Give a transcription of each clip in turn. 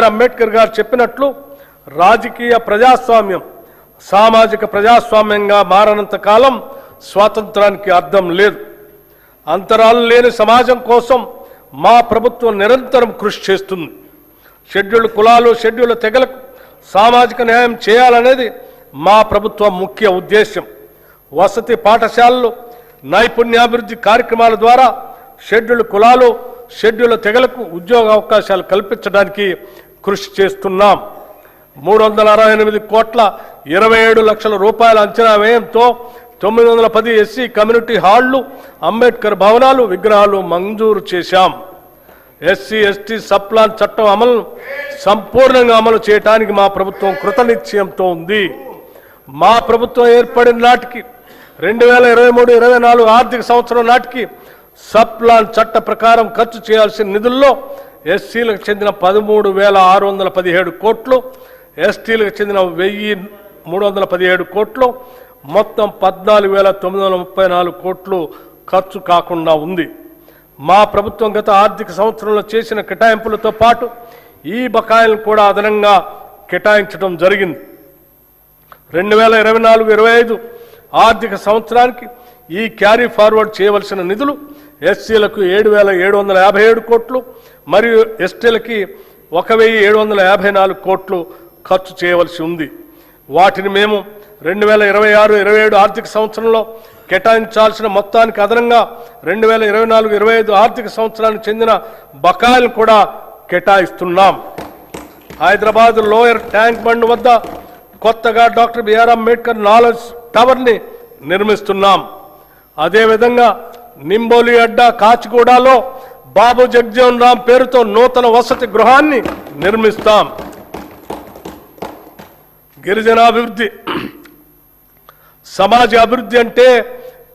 అంబేద్కర్ గారు చెప్పినట్లు రాజకీయ ప్రజాస్వామ్యం సామాజిక ప్రజాస్వామ్యంగా మారనంత కాలం స్వాతంత్రానికి అర్థం లేదు. అంతరాలు లేని సమాజం కోసం మా ప్రభుత్వం నిరంతరం కృషి చేస్తుంది. షెడ్యూల్డ్ కులాలు, షెడ్యూల్డ్ తెగలకు సామాజిక న్యాయం చేయాలనేది మా ప్రభుత్వం ముఖ్య ఉద్దేశం. వసతి పాఠశాలలు, నైపుణ్యాభివృద్ధి కార్యక్రమాల ద్వారా షెడ్యూల్డ్ కులాలు, షెడ్యూల్డ్ తెగలకు ఉద్యోగ అవకాశాలు కల్పించడానికి కృషి చేస్తున్నాం. 368 కోట్ల 27 లక్షల రూపాయల అంచనా వ్యయంతో 910 ఎస్సీ కమ్యూనిటీ హాళ్లు, అంబేద్కర్ భవనాలు, విగ్రహాలు మంజూరు చేశాం. ఎస్సీ ఎస్టీ సప్లాన్ చట్టం అమలును సంపూర్ణంగా అమలు చేయడానికి మా ప్రభుత్వం కృతనిశ్చయంతో ఉంది. మా ప్రభుత్వం ఏర్పడిన నాటికి 2023-24 ఆర్థిక సంవత్సరం నాటికి సప్లాన్ చట్ట ప్రకారం ఖర్చు చేయాల్సిన నిధుల్లో ఎస్సీలకు చెందిన 13,617 కోట్లు, ఎస్టీలకు చెందిన 1,317 కోట్లు, మొత్తం 14,934 కోట్లు ఖర్చు కాకుండా ఉంది. మా ప్రభుత్వం గత ఆర్థిక సంవత్సరంలో చేసిన కేటాయింపులతో పాటు ఈ బకాయిలను కూడా అదనంగా కేటాయించడం జరిగింది. 2024-25 ఆర్థిక సంవత్సరానికి ఈ క్యారీ ఫార్వర్డ్ చేయవలసిన నిధులు ఎస్సీలకు 7,757 కోట్లు మరియు ఎస్టీలకి 1,754 కోట్లు ఖర్చు చేయవలసి ఉంది. వాటిని మేము 2026-27 ఆర్థిక సంవత్సరంలో కేటాయించాల్సిన మొత్తానికి అదనంగా 2024-25 ఆర్థిక సంవత్సరానికి చెందిన బకాయిలు కూడా కేటాయిస్తున్నాం. హైదరాబాద్ లోయర్ ట్యాంక్ బండ్ వద్ద కొత్తగా డాక్టర్ బిఆర్ అంబేద్కర్ నాలెడ్జ్ టవర్ని నిర్మిస్తున్నాం. అదేవిధంగా నింబోలి అడ్డా, కాచిగూడలో బాబు జగ్జీవన్ రామ్ పేరుతో నూతన వసతి గృహాన్ని నిర్మిస్తాం. గిరిజనాభివృద్ధి, సమాజ అభివృద్ధి అంటే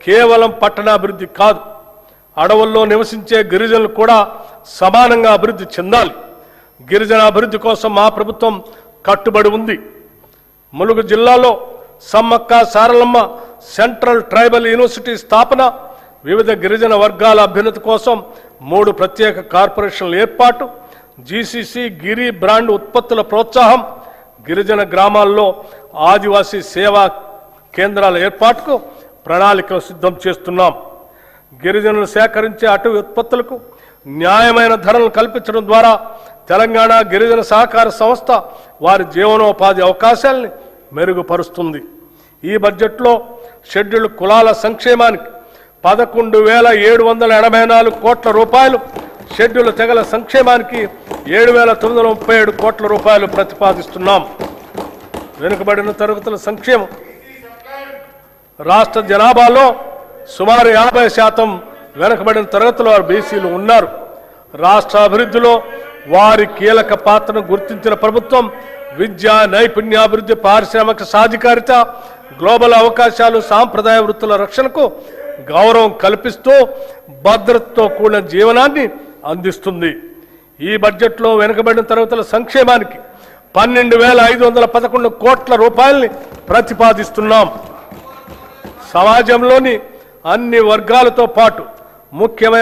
కేవలం పట్టణాభివృద్ధి కాదు. అడవుల్లో నివసించే గిరిజనులు కూడా సమానంగా అభివృద్ధి చెందాలి. గిరిజన అభివృద్ధి కోసం మా ప్రభుత్వం కట్టుబడి ఉంది. ములుగు జిల్లాలో Sammakka Saralamma central tribal university స్థాపన, వివిధ గిరిజన వర్గాల అభ్యున్నతి కోసం 3 ప్రత్యేక కార్పొరేషన్ల ఏర్పాటు, జీసీసీ గిరి బ్రాండ్ ఉత్పత్తుల ప్రోత్సాహం, గిరిజన గ్రామాల్లో ఆదివాసీ సేవా కేంద్రాల ఏర్పాటుకు ప్రణాళికలు సిద్ధం చేస్తున్నాం. గిరిజనులు సేకరించే అటవీ ఉత్పత్తులకు న్యాయమైన ధరలు కల్పించడం ద్వారా తెలంగాణ గిరిజన సహకార సంస్థ వారి జీవనోపాధి అవకాశాలని మెరుగుపరుస్తుంది. ఈ బడ్జెట్లో షెడ్యూల్డ్ కులాల సంక్షేమానికి 11,784 కోట్ల రూపాయలు, షెడ్యూల్డ్ తెగల సంక్షేమానికి 7,937 కోట్ల రూపాయలు ప్రతిపాదిస్తున్నాం. వెనుకబడిన తరగతుల సంక్షేమం రాష్ట్ర జనాభాలో సుమారు 50% వెనుకబడిన తరగతుల వారు బీసీలు ఉన్నారు. రాష్ట్ర అభివృద్ధిలో వారి కీలక పాత్రను గుర్తించిన ప్రభుత్వం విద్య, నైపుణ్యాభివృద్ధి, పారిశ్రామిక సాధికారిత, గ్లోబల్ అవకాశాలు, సాంప్రదాయ వృత్తుల రక్షణకు గౌరవం కల్పిస్తూ భద్రతతో కూడిన జీవనాన్ని అందిస్తుంది. ఈ బడ్జెట్లో వెనుకబడిన తరగతుల సంక్షేమానికి 12,511 కోట్ల రూపాయల్ని ప్రతిపాదిస్తున్నాం. సమాజంలోని అన్ని వర్గాలతో పాటు ముఖ్యమైన